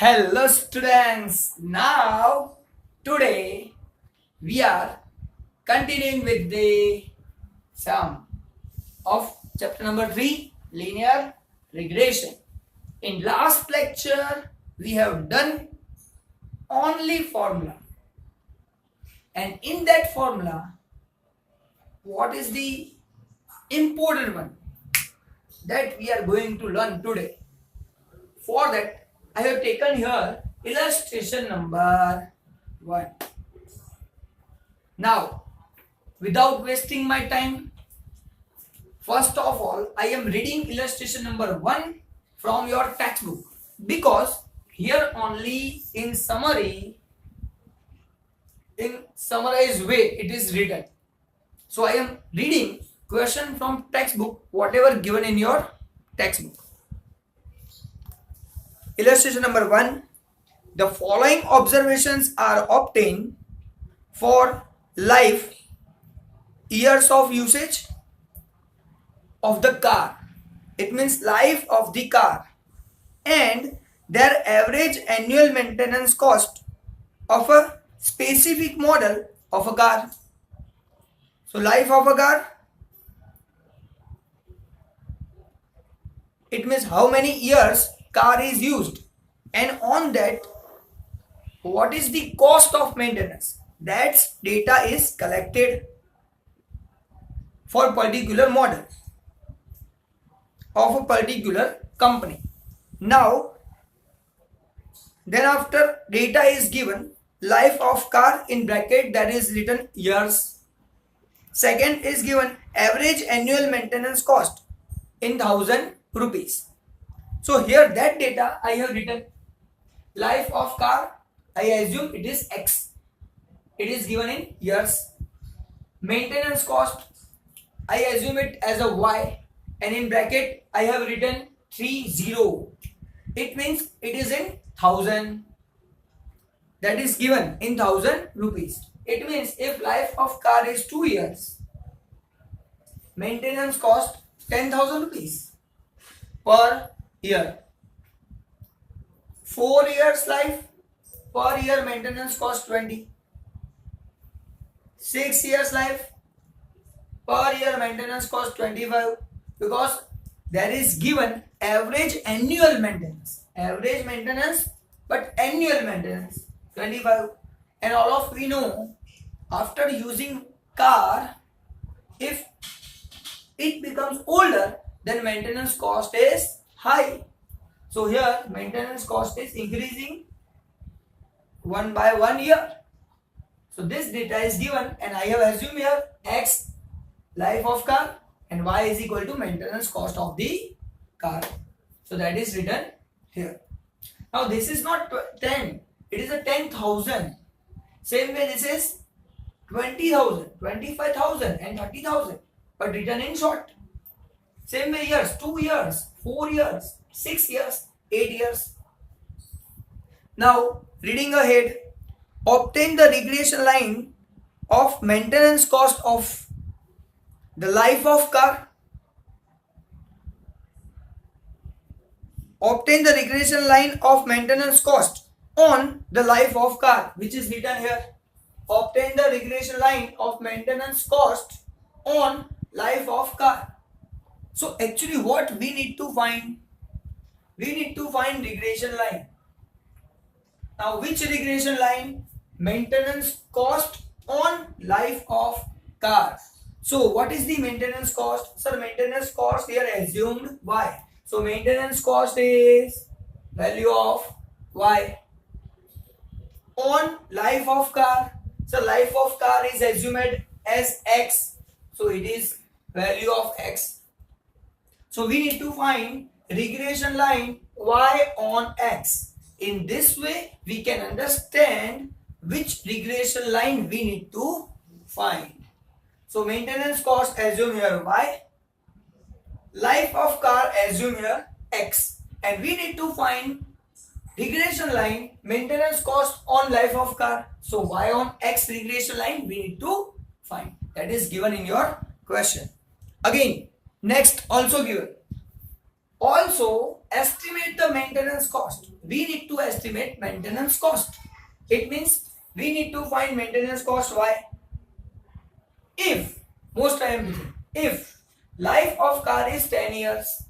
Hello students. Now today we are continuing with the sum of chapter number 3, linear regression. In last lecture we have done only formula, and in that formula what is the important one that we are going to learn today. For that I have taken here illustration number 1. Now, without wasting my time, first of all, I am reading illustration number 1 from your textbook, because here only in summary, in summarized way it is written. So I am reading question from textbook, whatever given in your textbook. Illustration number 1. The following observations are obtained for life years of usage of the car. It means life of the car and their average annual maintenance cost of a specific model of a car. So life of a car, it means how many years car is used, and on that what is the cost of maintenance. That data is collected for particular model of a particular company. Now then after data is given, life of car in bracket, that is written years. Second is given average annual maintenance cost in 1000 rupees. So here that data I have written. Life of car, I assume it is X. It is given in years. Maintenance cost, I assume it as a Y, and in bracket I have written 30. It means it is in 1000. That is given in 1000 rupees. It means if life of car is 2 years, maintenance cost 10,000 rupees per year. 4 years life, per year maintenance cost 20. 6 years life, per year maintenance cost 25, because there is given average annual maintenance. Average maintenance, but annual maintenance 25. And all of we know, after using car, if it becomes older, then maintenance cost is high. So here maintenance cost is increasing 1 by 1 year. So this data is given, and I have assumed here X life of car and Y is equal to maintenance cost of the car. So that is written here. Now this is not 10, it is a 10,000. Same way this is 20,000, 25,000 and 30,000, but written in short. Same way years, 2 years, 4 years, 6 years, 8 years. Now reading ahead, obtain the regression line of maintenance cost of the life of car. Obtain the regression line of maintenance cost on the life of car, which is written here. Obtain the regression line of maintenance cost on life of car. So actually what we need to find? We need to find regression line. Now which regression line? Maintenance cost on life of car. So what is the maintenance cost? Sir, maintenance cost here assumed Y. So maintenance cost is value of Y on life of car. So life of car is assumed as X. So it is value of X. So we need to find regression line Y on X. In this way we can understand which regression line we need to find. So maintenance cost assume here Y, life of car assume here X, and we need to find regression line maintenance cost on life of car. So Y on X regression line we need to find. That is given in your question. Again, next also given Also, estimate the maintenance cost. We need to estimate maintenance cost. It means we need to find maintenance cost. Why? If, most I am using, if life of car is 10 years,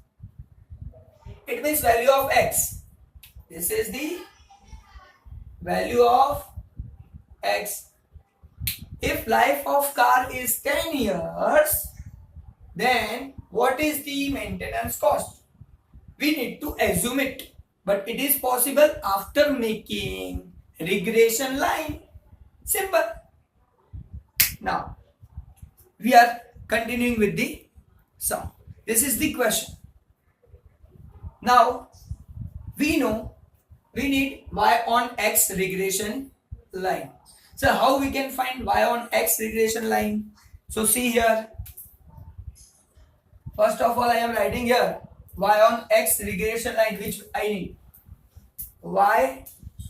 it means value of x. This is the value of x. If life of car is 10 years, then what is the maintenance cost? We need to assume it, but it is possible after making regression line. Simple. Now we are continuing with the sum. This is the question. Now we know we need y on x regression line. So how we can find y on x regression line? So see here. First of all, I am writing here y on x regression line, which I need. Y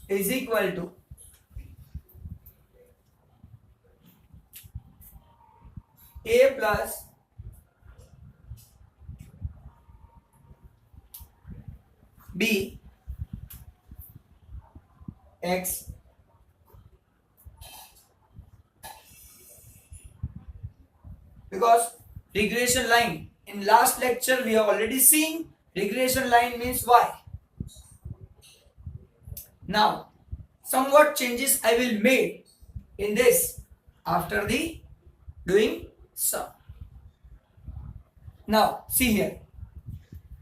is equal to a plus b x because regression line, in last lecture we have already seen regression line means y. Now somewhat changes I will make in this after the doing sum. Now see here.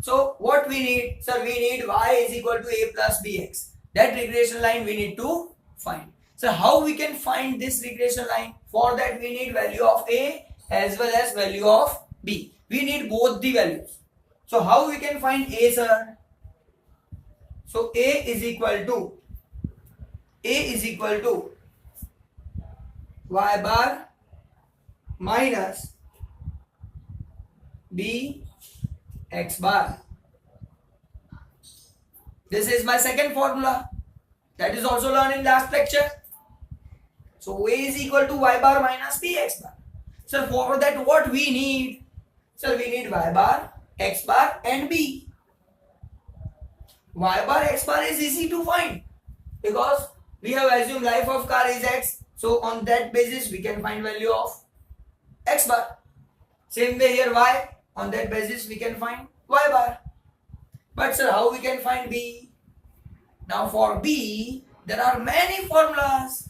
So what we need, sir, we need y is equal to a plus bx. That regression line we need to find. So how we can find this regression line? For that we need value of a as well as value of b. We need both the values. So how we can find a, sir? So a is equal to y bar minus b x bar. This is my second formula. That is also learned in last lecture. So a is equal to y bar minus b x bar. So for that what we need? So we need y bar, x bar and b. Y bar, x bar is easy to find because we have assumed life of car is x. So on that basis we can find value of x bar. Same way here y. On that basis we can find y bar. But sir, how we can find b? Now for b, there are many formulas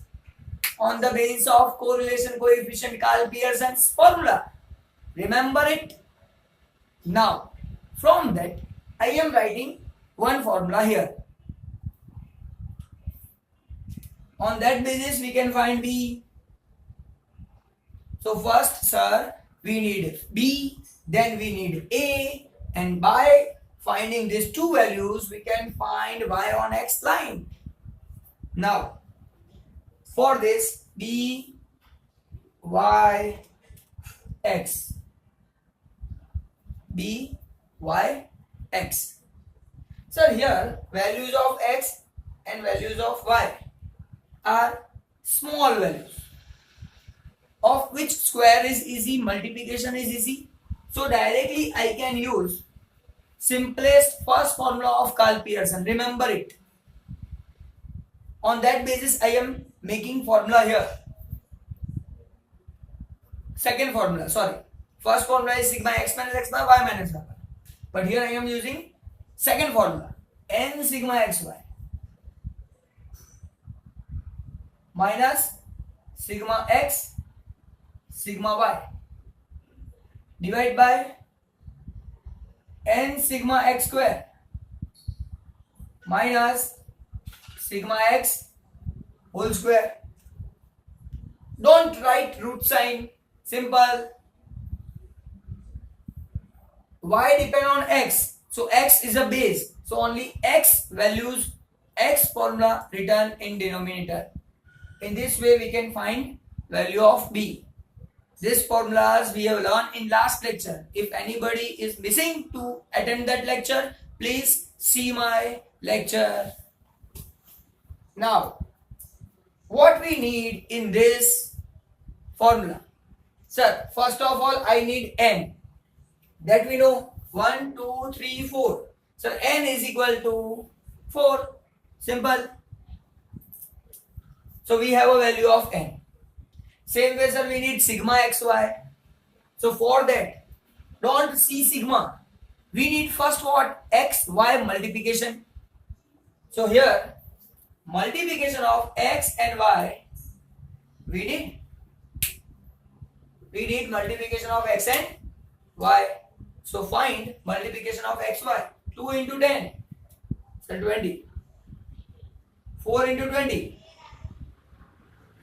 on the basis of correlation coefficient, Karl Pearson's formula. Remember it? Now from that I am writing one formula here. On that basis we can find b. So first, sir, we need b, then we need a, and by finding these two values we can find y on x line. Now for this b y x, b y x. So here values of x and values of y are small values, of which square is easy, multiplication is easy. So directly I can use simplest first formula of Karl Pearson. Remember it. On that basis I am making formula here. Second formula, sorry. First formula is sigma x minus x bar y minus y bar. But here I am using second formula, n sigma xy minus sigma x sigma y divided by n sigma x square minus sigma x whole square. Don't write root sign, simple. Y depend on x, so x is a base, so only x values, x formula written in denominator. In this way we can find value of b. These formulas we have learned in last lecture. If anybody is missing to attend that lecture, please see my lecture. Now what we need in this formula? Sir, first of all I need n. That we know 1, 2, 3, 4. So n is equal to 4. Simple. So we have a value of n. Same way, sir, we need sigma xy. So for that, don't see sigma. We need first what? X, y multiplication. So here, multiplication of x and y, we need multiplication of x and y. So find multiplication of xy. 2 into 10, so 20. 4 into 20,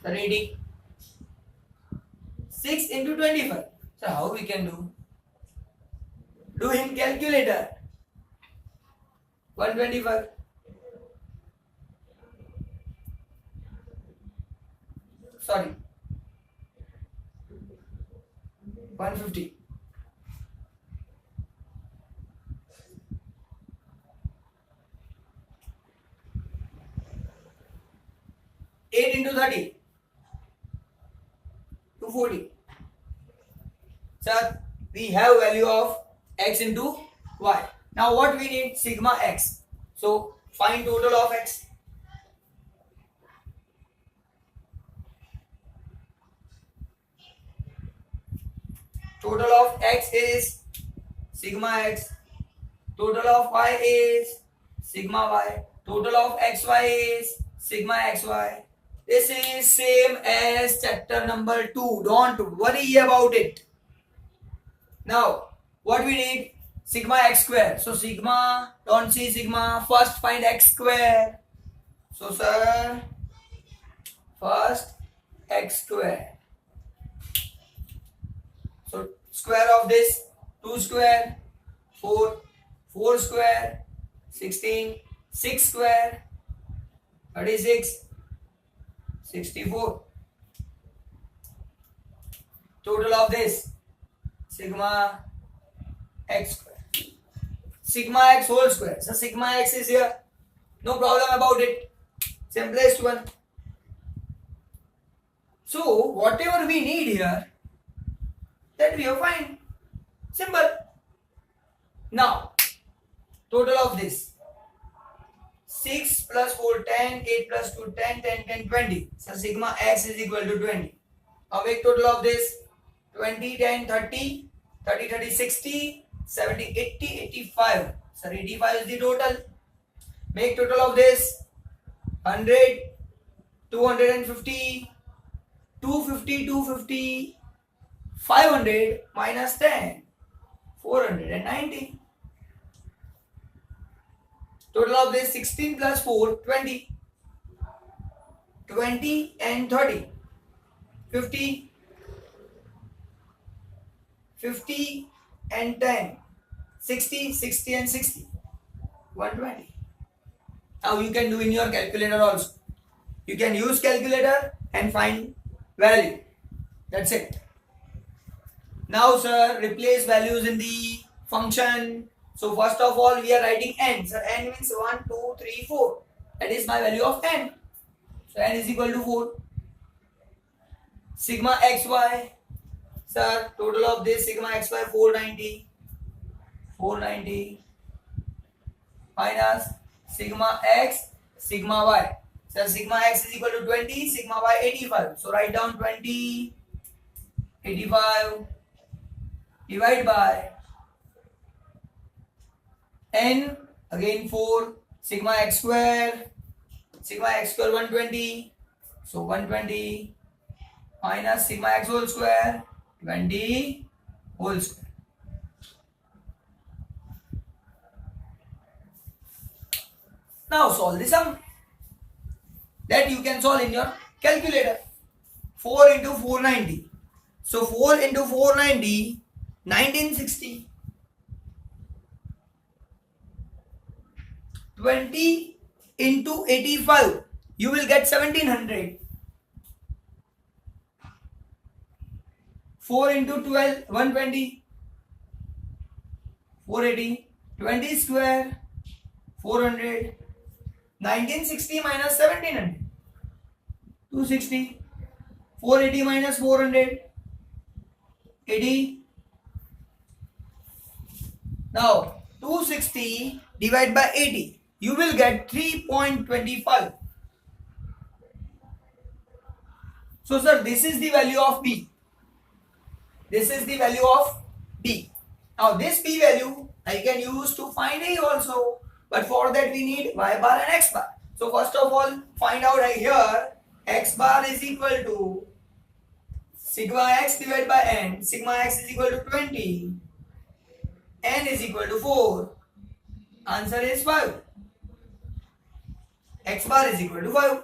so 80. 6 into 25. So how we can do? Do in calculator. 125. Sorry. 150. 8 into 30. 240. Sir, we have value of x into y. Now what we need? Sigma x. So find total of x. Total of x is sigma x. Total of y is sigma y. Total of xy is sigma xy. This is same as chapter number 2. Don't worry about it. Now, what we need? Sigma x square. So sigma, don't see sigma. First find x square. So sir, first x square. So square of this, 2 square, 4, 4 square, 16, 6 square, 36, 64. Total of this, sigma x square. Sigma x whole square. So sigma x is here. No problem about it. Simplest one. So whatever we need here, that we have find. Simple. Now, total of this. 6 plus 4, 10, 8 plus 2, 10, 10, 10, 20. So sigma x is equal to 20. Now make total of this. 20, 10, 30, 30, 30, 60, 70, 80, 85. So 85 is the total. Make total of this. 100, 250, 250, 250, 500 minus 10, 490. Total of this 16 plus 4, 20. 20 and 30. 50. 50 and 10. 60, 60 and 60. 120. Now you can do in your calculator also. You can use calculator and find value. That's it. Now sir, replace values in the function. So first of all, we are writing n. So n means 1, 2, 3, 4. That is my value of n. So n is equal to 4. Sigma xy. Sir, total of this sigma xy 490. 490 minus sigma x, sigma y. Sir, sigma x is equal to 20, sigma y 85. So write down 20, 85 divide by n, again 4, sigma x square 120. So 120 minus sigma x whole square 20 whole square. Now solve the sum that you can solve in your calculator. 4 into 490. So 4 into 490, 1960. 20 into 85, you will get 1700. 4 into 12, 120. 480. 20 square, 400. 1960 minus 1700. 260. 480 minus 400. 80. Now 260 divided by 80. You will get 3.25. So sir, this is the value of B. This is the value of B. Now this B value I can use to find A also. But for that we need Y bar and X bar. So first of all, find out right here, X bar is equal to sigma X divided by N. Sigma X is equal to 20. N is equal to 4. Answer is 5. X bar is equal to 5.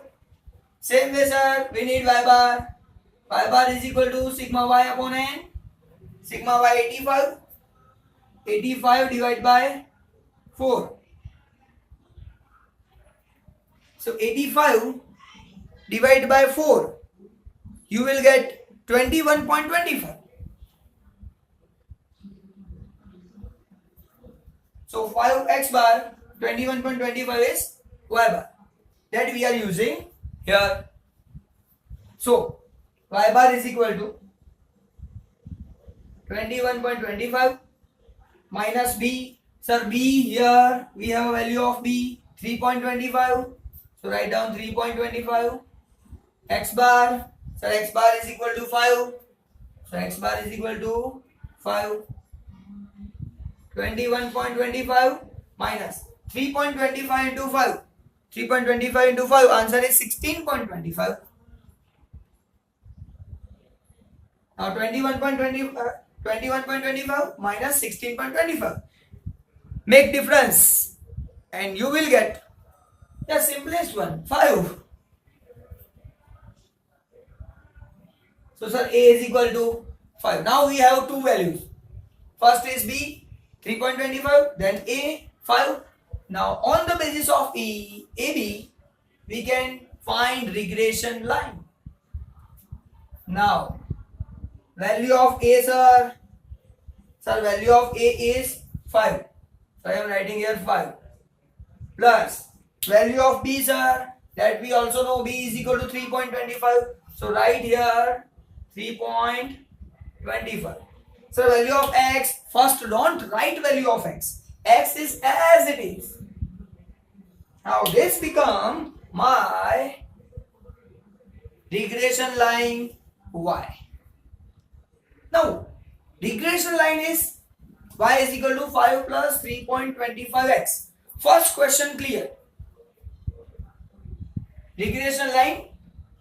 Same way sir, we need Y bar. Y bar is equal to sigma Y upon N. Sigma Y 85. 85 divided by 4. So 85 divided by 4. You will get 21.25. So 5x bar 21.25 is Y bar that we are using here. So Y bar is equal to 21.25 minus B. Sir, B here we have a value of B 3.25. So write down 3.25. X bar. Sir, X bar is equal to 5. So X bar is equal to 5. 21.25 minus 3.25 into 5. 3.25 into 5. Answer is 16.25. Now 21.25 minus 16.25. Make difference and you will get the simplest one, 5. So sir, A is equal to 5. Now we have two values. First is B, 3.25, then A, 5. Now on the basis of AB, we can find regression line. Now, value of A sir, value of A is 5. So I am writing here 5. Plus, value of B sir, that we also know B is equal to 3.25. So write here 3.25. So value of X, first don't write value of X. X is as it is. Now this become my regression line Y. Now regression line is Y is equal to 5 plus 3.25x. First question clear. Regression line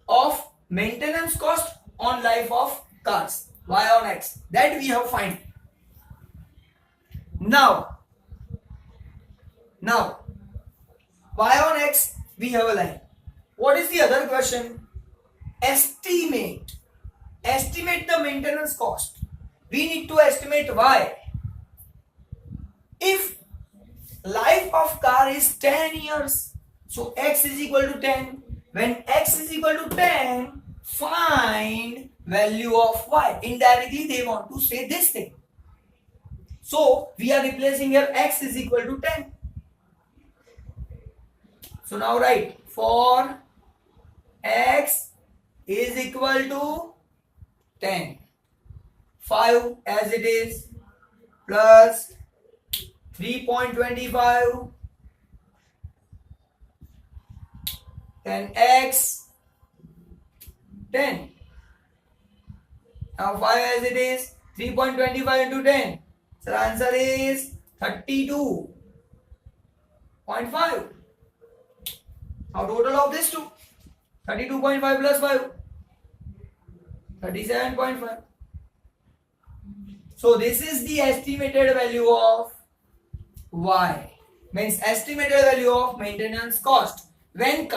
of maintenance cost on life of cars, Y on X, that we have find. Now Y on X we have a line. What is the other question? Estimate the maintenance cost. We need to estimate Y. If life of car is 10 years, so X is equal to 10. When X is equal to 10, find value of Y. Indirectly they want to say this thing. So we are replacing here X is equal to 10. So now write for X is equal to 10. 5 as it is plus 3.25, then X 10. Now 5 as it is, 3.25 into 10. So the answer is 32.5. Now total of this two, 32.5 plus 5, 37.5. So this is the estimated value of Y. Means estimated value of maintenance cost. When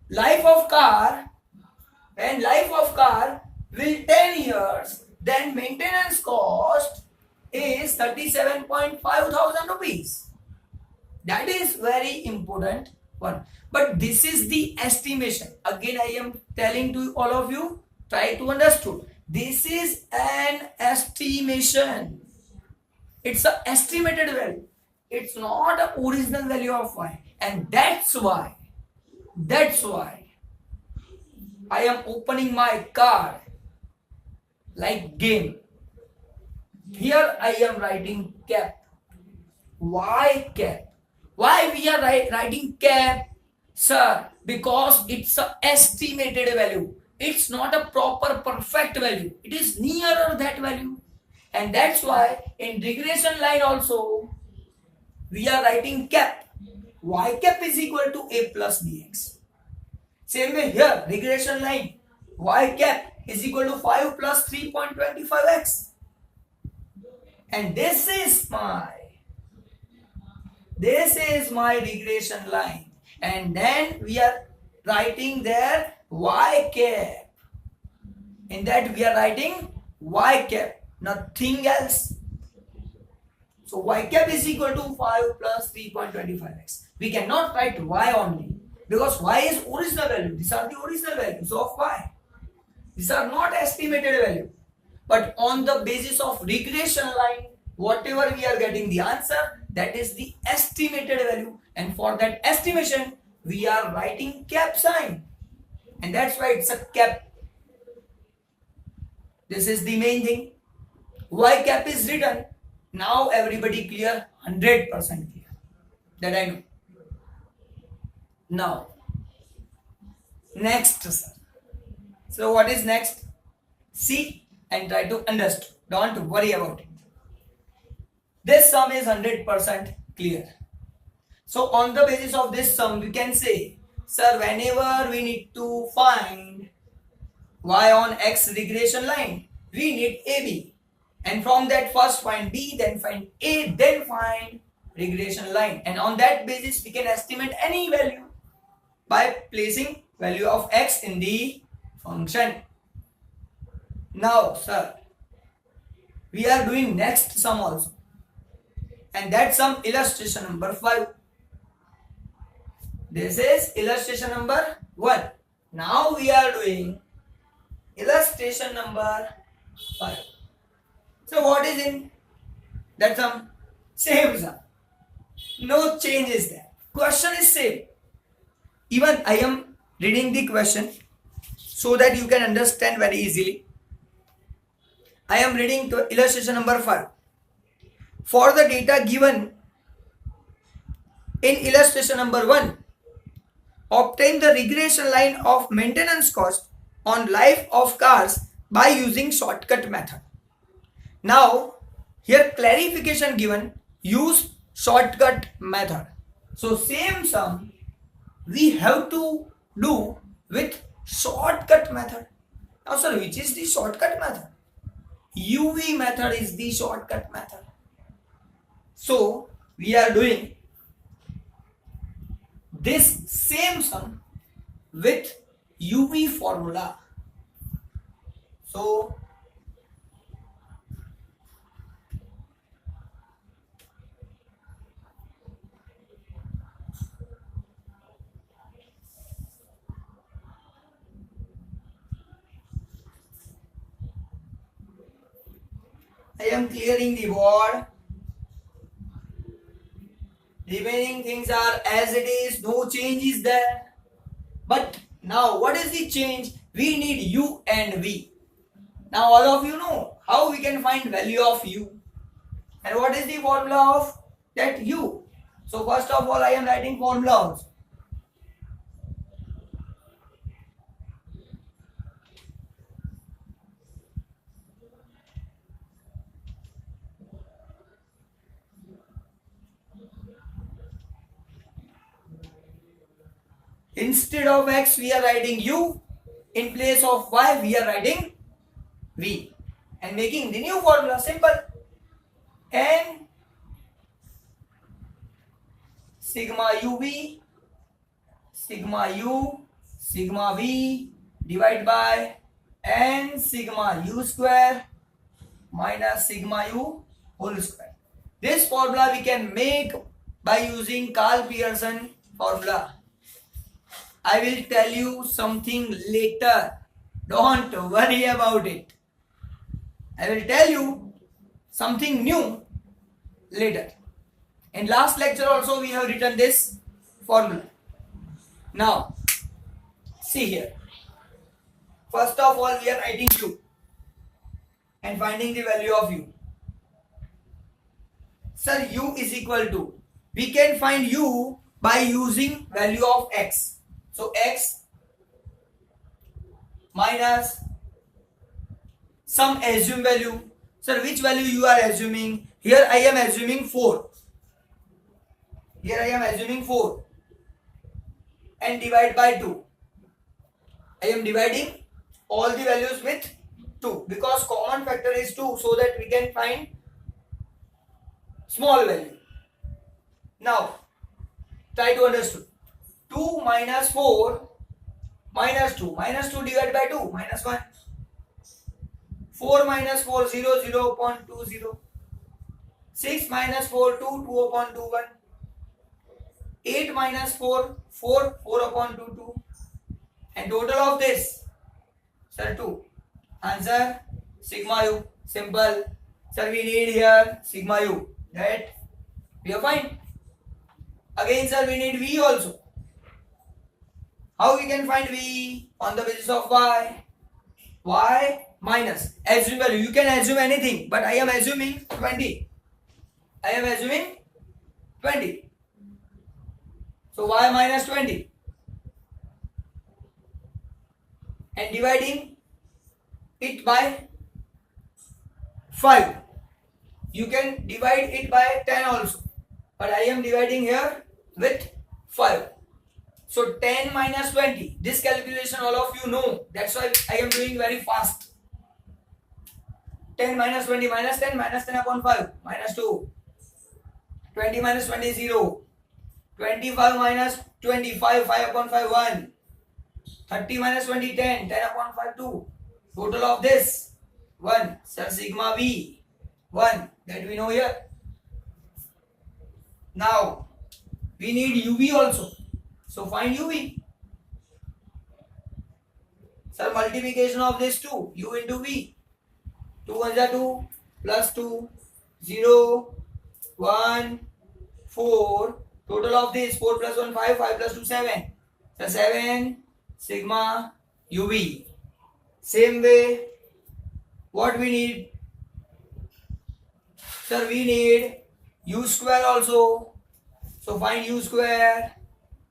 life of car will 10 years, then maintenance cost is 37,500 rupees. That is very important one. But this is the estimation. Again, I am telling to all of you, try to understand. This is an estimation. It's an estimated value. It's not an original value of Y. And that's why I am opening my card like game. Here I am writing cap. Why cap? Why we are writing cap? Sir, because it's a estimated value. It's not a proper perfect value. It is nearer that value. And that's why in regression line also we are writing cap. Y cap is equal to a plus bx. Same way here, regression line y cap is equal to 5 plus 3.25x. And this is my regression line. And then we are writing there y cap. In that we are writing y cap, nothing else. So y cap is equal to 5 plus 3.25x. We cannot write y only because y is original value. These are the original values of y. These are not estimated value. But on the basis of regression line, whatever we are getting the answer, that is the estimated value. And for that estimation, we are writing cap sign. And that's why it's a cap. This is the main thing. Y cap is written. Now everybody clear? 100% clear. That I know. Now, next, sir. So what is next? See and try to understand. Don't worry about it. This sum is 100% clear. So on the basis of this sum, we can say, sir, whenever we need to find y on x regression line, we need AB. And from that first find B, then find A, then find regression line. And on that basis, we can estimate any value by placing value of x in the function. Now, sir, we are doing next sum also. And that sum illustration number 5. This is illustration number 1. Now we are doing illustration number 5. So what is in that sum? Same sum. No change is there. Question is same. Even I am reading the question so that you can understand very easily. I am reading to illustration number 5. For the data given in illustration number 1, obtain the regression line of maintenance cost on life of cars by using shortcut method. Now, here clarification given, use shortcut method. So, same sum we have to do with shortcut method. Now, sir, which is the shortcut method? UV method is the shortcut method. So, we are doing this same sum with UV formula. So, I am clearing the board. Remaining things are as it is, no change is there. But now what is the change? We need U and V. Now all of you know how we can find value of U. And what is the formula of that U? So first of all I am writing formula also. Instead of x we are writing u, in place of y we are writing v, and making the new formula simple. N sigma uv sigma u sigma v divided by n sigma u square minus sigma u whole square. This formula we can make by using Karl Pearson formula. I will tell you something later. Don't worry about it. I will tell you something new later. In last lecture also we have written this formula. Now, see here. First of all we are writing u and finding the value of u. Sir, u is equal to, we can find u by using value of x. So x minus some assume value. Sir, which value you are assuming? Here I am assuming 4. Here I am assuming 4 and divide by 2. I am dividing all the values with 2 because common factor is 2, so that we can find small value. Now try to understand. 2 minus 4 minus 2. Minus 2 divided by 2 minus 1. 4 minus 4 0 0 upon 2 0. 6 minus 4 2 2 upon 2 1. 8 minus 4 4 4 upon 2 2. And total of this, sir, 2. Answer sigma u. Simple. Sir, we need here sigma u. That we are fine. Again, sir, we need v also. How we can find v? On the basis of y. Y minus assume value. You can assume anything, but I am assuming 20. I am assuming 20. So y minus 20. And dividing it by 5. You can divide it by 10 also, but I am dividing here with 5. So 10 minus 20. This calculation all of you know. That's why I am doing very fast. 10 minus 20 minus 10 minus 10 upon 5 minus 2. 20 minus 20 0. 25 minus 25 5 upon 5 1. 30 minus 20 10. 10 upon 5 2. Total of this 1. Sir, sigma v 1. That we know here. Now we need uv also. So find uv. Sir, multiplication of this 2. U into v. 2 1 are 2 plus 2 0 1 4. Total of this 4 plus 1 5 5 plus 2 7. So 7 sigma uv. Same way, what we need? Sir, we need u square also. So find u square.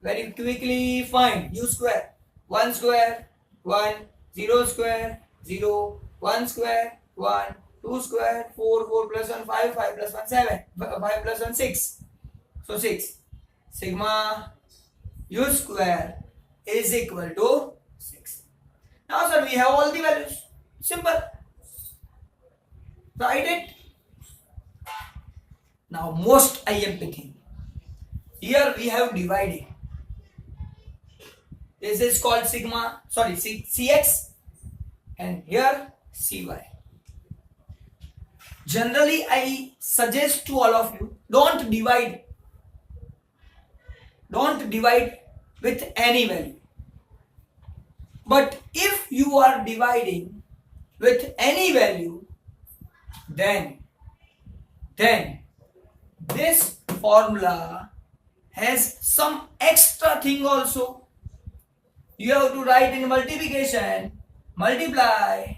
Very quickly find u square. 1 square 1, 0 square 0, 1 square 1, 2 square 4, 4 plus 1 5, 5 plus 1 7, 5 plus 1 6. So 6. Sigma u square is equal to 6. Now, sir, we have all the values. Simple. Write it. Now, most IMP thing. Here we have divided. This is called sigma, sorry, Cx, and here Cy. Generally, I suggest to all of you, don't divide with any value. But if you are dividing with any value, then this formula has some extra thing also. You have to write in multiplication, multiply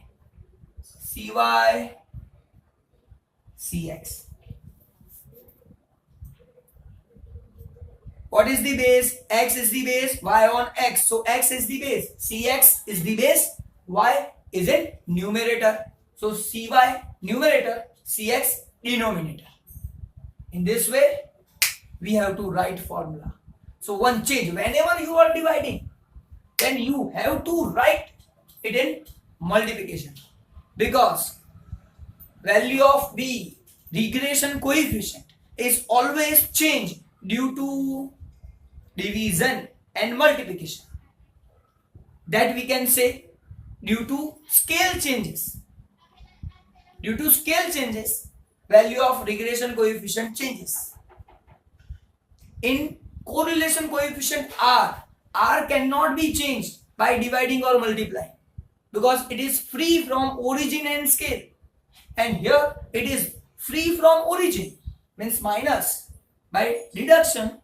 Cy Cx. What is the base? X is the base, y on x. So x is the base, Cx is the base, y is in numerator. So Cy numerator, Cx denominator. In this way, we have to write formula. So one change, whenever you are dividing, then you have to write it in multiplication. Because value of b, regression coefficient, is always changed due to division and multiplication. That we can say due to scale changes. Due to scale changes, value of regression coefficient changes. In correlation coefficient R cannot be changed by dividing or multiplying because it is free from origin and scale. And here it is free from origin, means minus. By deduction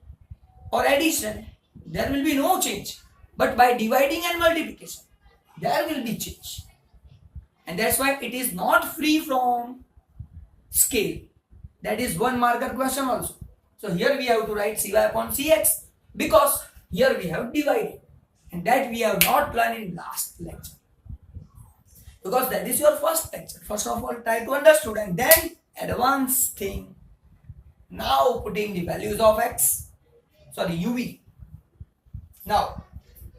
or addition, there will be no change. But by dividing and multiplication, there will be change. And that's why it is not free from scale. That is 1 marker question also. So here we have to write Cy upon Cx because here we have divided, and that we have not learned in last lecture. Because that is your first lecture. First of all, try to understand and then advance thing. Now putting the values of x, uv. Now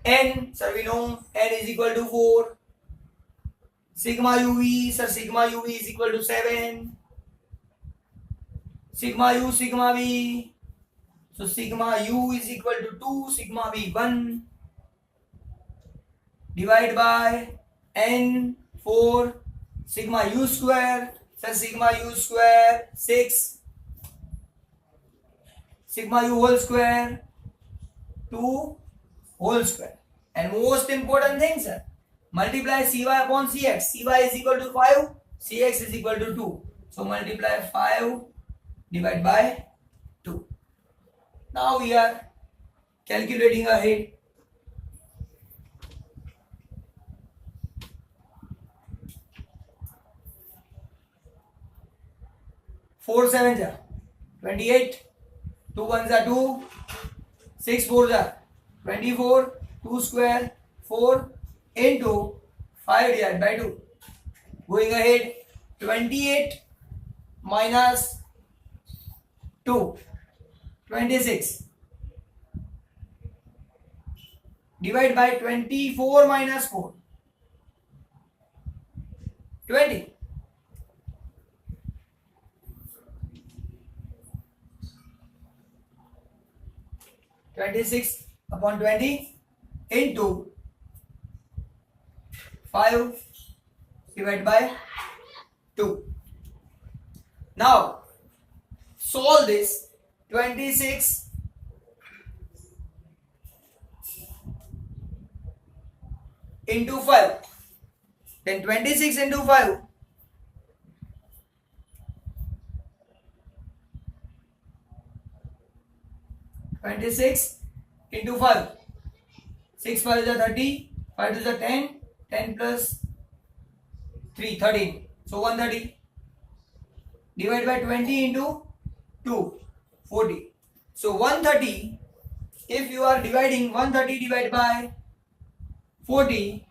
n, sir, we know n is equal to 4. Sigma uv, sir, sigma uv is equal to 7. Sigma u, sigma v. So sigma u is equal to 2, sigma v 1. Divide by n 4. Sigma u square, so sigma u square 6. Sigma u whole square 2 whole square. And most important thing, sir, multiply Cy upon Cx. Cy is equal to 5, Cx is equal to 2. So multiply 5 divide by 2. Now we are calculating ahead. Four sevens are 28, 2 ones are 2, 6 fours are 24, 2 square 4 into 5 divided by 2. Going ahead, 28 minus 2, 26. Divide by 24 minus 4, 20. 26 upon 20 into 5 divided by 2. Now solve this. 26 into 5. Then 26 into 5. 26 into 5. 6 5 is 30. 5 is 10. 10 plus 3, 13. So 130. Divide by 20 into 2, 40. So 130, if you are dividing 130 divided by 40,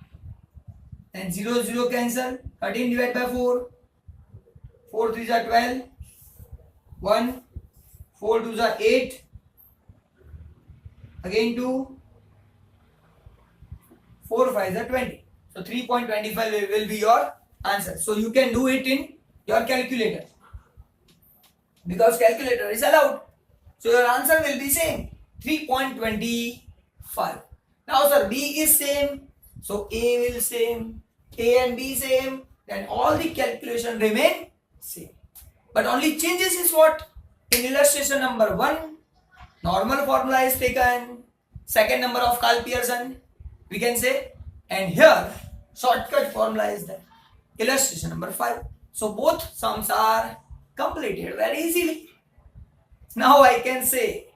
then 0 0 cancel. 13 divided by 4, 4 3 is 12, 1, 4 2 is 8, again 2, 4 5 is 20. So 3.25 will be your answer. So you can do it in your calculator, because calculator is allowed. So your answer will be same, 3.25. Now sir, B is same, so A will same, A and B same, then all the calculation remain same. But only changes is what? In illustration number 1, normal formula is taken, second number of Karl Pearson we can say, and here shortcut formula is there, illustration number 5. So both sums are completed very easily. Now I can say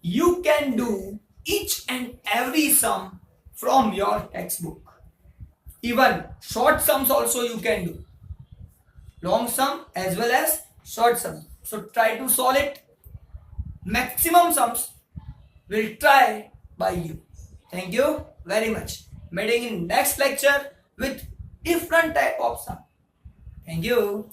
you can do each and every sum from your textbook. Even short sums also you can do, long sum as well as short sum. So try to solve it. Maximum sums will try by you. Thank you very much. Meeting in next lecture with different type of sum. Thank you.